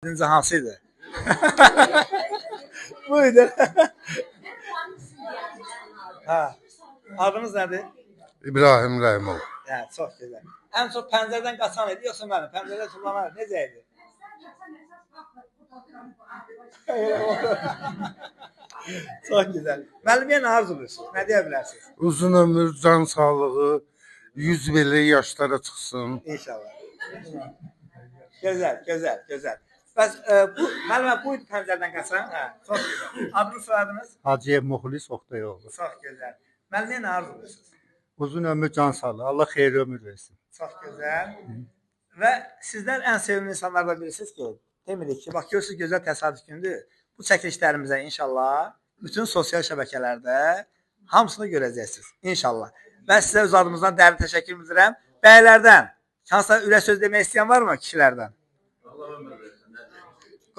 Birinci hansıydı? Buydu. Ha. Adınız nədir? İbrahim Rəhimov. Hə, çox gözəl. Ən çox pəncərədən qaçan idi, yoxsa mənim? Pəncərədən tullanan necə idi? Çox gözəl. Müəllimə nə arzuluyorsunuz? Nə deyə bilərsiniz? Uzun ömür, can sağlığı, 100 belə yaşlara çıxsın. İnşallah. Gözəl, gözəl, gözəl. Bəs bu müəllimə buydu pəncərədən qaçan? Hə, çox gözəl. Adını soyadınız? Hacıyev Muxlis Oxtayoğlu. Çox gözəl. Müəllimə nə arzuluyorsunuz? Uzun ömür, can sağlığı. Allah xeyir ömür versin. Çox gözəl. Və sizlər ən sevimli insanlardan birisiniz ki, demirik ki, bax görürsünüz gözəl təsadüf gündür. Bu çəkilişlərimizə inşallah bütün sosial şəbəkələrdə hamısını görəcəksiniz. İnşallah. Mən sizə öz adımızdan dərin təşəkkür bildirirəm. Bəylərdən hansısa ürək söz demək istəyən varmı kişilərdən? Allah ömür versin.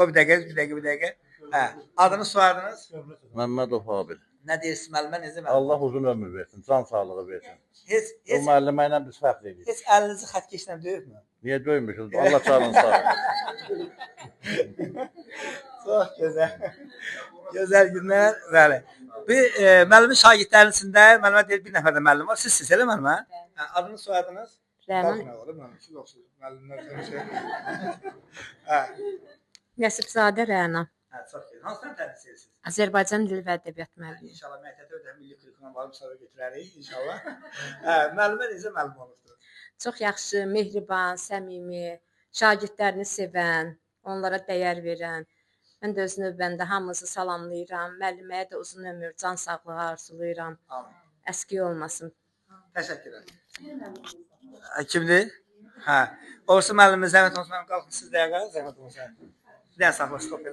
Bir dəqiqə. Hə, adınız, soyadınız? Məmmədov Habil. Nə deyirsiniz müəllimə, necə müəllimə? Allah uzun ömür versin, can sağlığı versin. Heç O müəllimə ilə biz fəxr edirik. heç əlinizi xətkeşlə döyübmü? Niyə döymüşüz? Allah canını sağ olsun. Çox gözəl. Gözəl günlər, bəli. Bir müəllimin şagirdlərinin içində müəllimə deyir bir nəfər də müəllim var. Sizsiniz elə müəllimə? Hə, adınız, soyadınız? Rəhman Hə. Nəsibzadə Rəna. Hə, çox gözəl. Hansıdan tədris edirsiniz? Azərbaycan dil və ədəbiyyat müəllimi. İnşallah məktəbdə ödəm milli kurikulum var, müsabiqə götürərik inşallah. Hə, müəllimə necə müəllim olubdur? Çox yaxşı, mehriban, səmimi, şagirdlərini sevən, onlara dəyər verən. Mən də öz növbəmdə hamınızı salamlayıram. Müəlliməyə də uzun ömür, can sağlığı arzulayıram. Amin. Əski olmasın. Təşəkkür edirəm. Kimdir? Hə. Orası müəllimimiz, zəhmət olsun, qalxın siz dəqiqə, zəhmət olsun. Bir dənə saxla, stop elə.